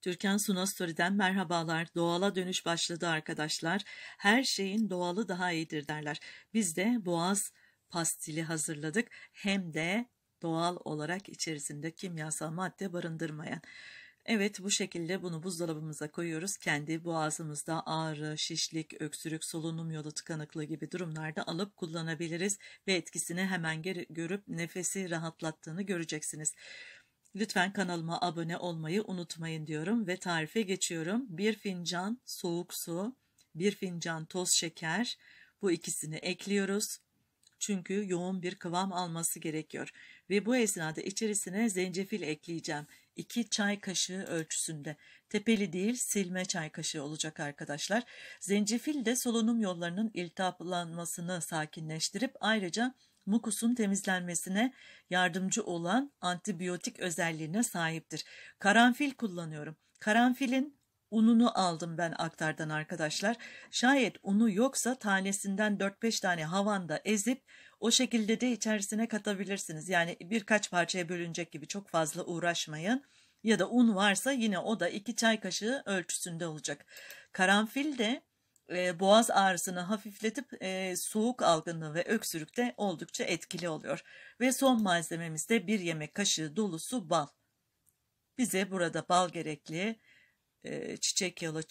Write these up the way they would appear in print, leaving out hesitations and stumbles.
Türkan Suna Story'den merhabalar. Doğala dönüş başladı arkadaşlar. Her şeyin doğalı daha iyidir derler. Biz de boğaz pastili hazırladık. Hem de doğal olarak içerisinde kimyasal madde barındırmayan. Evet, bu şekilde bunu buzdolabımıza koyuyoruz. Kendi boğazımızda ağrı, şişlik, öksürük, solunum yolu tıkanıklığı gibi durumlarda alıp kullanabiliriz. Ve etkisini hemen görüp nefesi rahatlattığını göreceksiniz. Lütfen kanalıma abone olmayı unutmayın diyorum ve tarife geçiyorum. 1 fincan soğuk su, 1 fincan toz şeker, bu ikisini ekliyoruz. Çünkü yoğun bir kıvam alması gerekiyor. Ve bu esnada içerisine zencefil ekleyeceğim. 2 çay kaşığı ölçüsünde. Tepeli değil, silme çay kaşığı olacak arkadaşlar. Zencefil de solunum yollarının iltihaplanmasını sakinleştirip ayrıca mukusun temizlenmesine yardımcı olan antibiyotik özelliğine sahiptir. Karanfil kullanıyorum. Karanfilin ununu aldım ben aktardan arkadaşlar. Şayet unu yoksa tanesinden 4-5 tane havanda ezip o şekilde de içerisine katabilirsiniz. Yani birkaç parçaya bölünecek gibi çok fazla uğraşmayın. Ya da un varsa yine o da 2 çay kaşığı ölçüsünde olacak. Karanfil de boğaz ağrısını hafifletip soğuk algınlığı ve öksürükte oldukça etkili oluyor. Ve son malzememiz de 1 yemek kaşığı dolusu bal. Bize burada bal gerekli. Çiçek yağı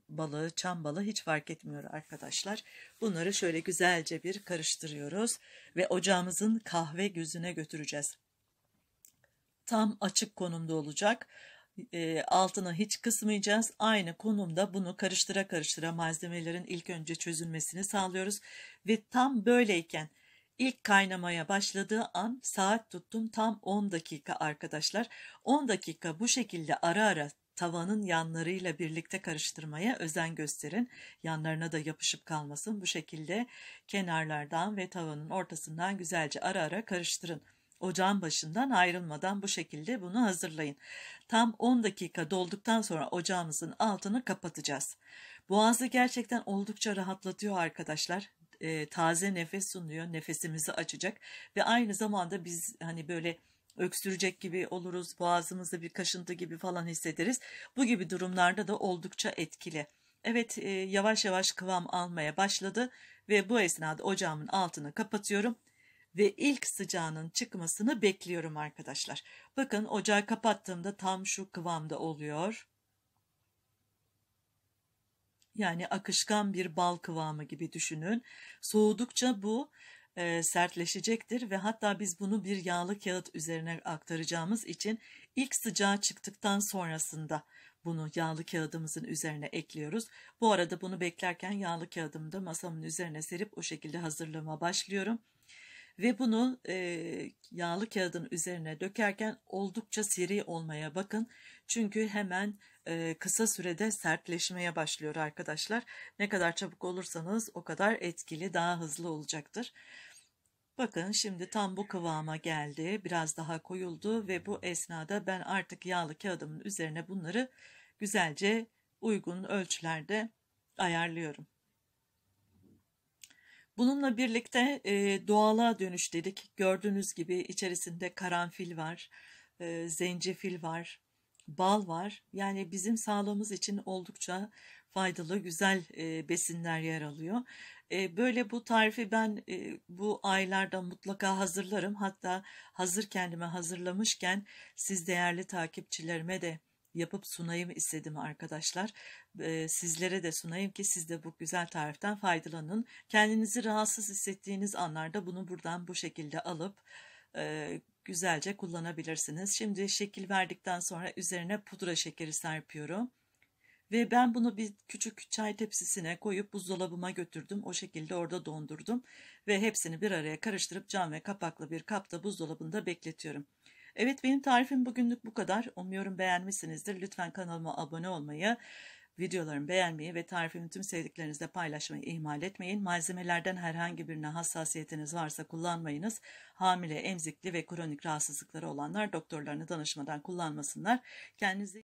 balı, çam balı hiç fark etmiyor arkadaşlar. Bunları şöyle güzelce bir karıştırıyoruz ve ocağımızın kahve gözüne götüreceğiz. Tam açık konumda olacak. Altını hiç kısmayacağız. Aynı konumda bunu karıştıra karıştıra malzemelerin ilk önce çözülmesini sağlıyoruz. Ve tam böyleyken ilk kaynamaya başladığı an saat tuttum, tam 10 dakika arkadaşlar. 10 dakika bu şekilde ara ara tavanın yanlarıyla birlikte karıştırmaya özen gösterin. Yanlarına da yapışıp kalmasın. Bu şekilde kenarlardan ve tavanın ortasından güzelce ara ara karıştırın. Ocağın başından ayrılmadan bu şekilde bunu hazırlayın. Tam 10 dakika dolduktan sonra ocağımızın altını kapatacağız. Boğazı gerçekten oldukça rahatlatıyor arkadaşlar. Taze nefes sunuyor, nefesimizi açacak ve aynı zamanda biz hani böyle öksürecek gibi oluruz, boğazımızda bir kaşıntı gibi falan hissederiz. Bu gibi durumlarda da oldukça etkili. Evet, yavaş yavaş kıvam almaya başladı ve bu esnada ocağımın altını kapatıyorum ve ilk sıcağının çıkmasını bekliyorum arkadaşlar. Bakın, ocağı kapattığımda tam şu kıvamda oluyor. Yani akışkan bir bal kıvamı gibi düşünün. Soğudukça bu sertleşecektir ve hatta biz bunu bir yağlı kağıt üzerine aktaracağımız için ilk sıcağı çıktıktan sonrasında bunu yağlı kağıdımızın üzerine ekliyoruz. Bu arada bunu beklerken yağlı kağıdımı da masamın üzerine serip o şekilde hazırlığıma başlıyorum. Ve bunu yağlı kağıdın üzerine dökerken oldukça seri olmaya bakın. Çünkü hemen kısa sürede sertleşmeye başlıyor arkadaşlar. Ne kadar çabuk olursanız o kadar etkili, daha hızlı olacaktır. Bakın şimdi tam bu kıvama geldi. Biraz daha koyuldu ve bu esnada ben artık yağlı kağıdımın üzerine bunları güzelce uygun ölçülerde ayarlıyorum. Bununla birlikte doğala dönüş dedik. Gördüğünüz gibi içerisinde karanfil var, zencefil var, bal var. Yani bizim sağlığımız için oldukça faydalı, güzel besinler yer alıyor. Böyle bu tarifi ben bu aylarda mutlaka hazırlarım. Hatta hazır kendime hazırlamışken siz değerli takipçilerime de yapıp sunayım istedim arkadaşlar. Sizlere de sunayım ki siz de bu güzel tariften faydalanın. Kendinizi rahatsız hissettiğiniz anlarda bunu buradan bu şekilde alıp güzelce kullanabilirsiniz. Şimdi şekil verdikten sonra üzerine pudra şekeri serpiyorum. Ve ben bunu bir küçük çay tepsisine koyup buzdolabıma götürdüm. O şekilde orada dondurdum. Ve hepsini bir araya karıştırıp cam ve kapaklı bir kapta buzdolabında bekletiyorum. Evet, benim tarifim bugünlük bu kadar. Umuyorum beğenmişsinizdir. Lütfen kanalıma abone olmayı, videolarımı beğenmeyi ve tarifimi tüm sevdiklerinizle paylaşmayı ihmal etmeyin. Malzemelerden herhangi birine hassasiyetiniz varsa kullanmayınız. Hamile, emzikli ve kronik rahatsızlıkları olanlar doktorlarına danışmadan kullanmasınlar. Kendinize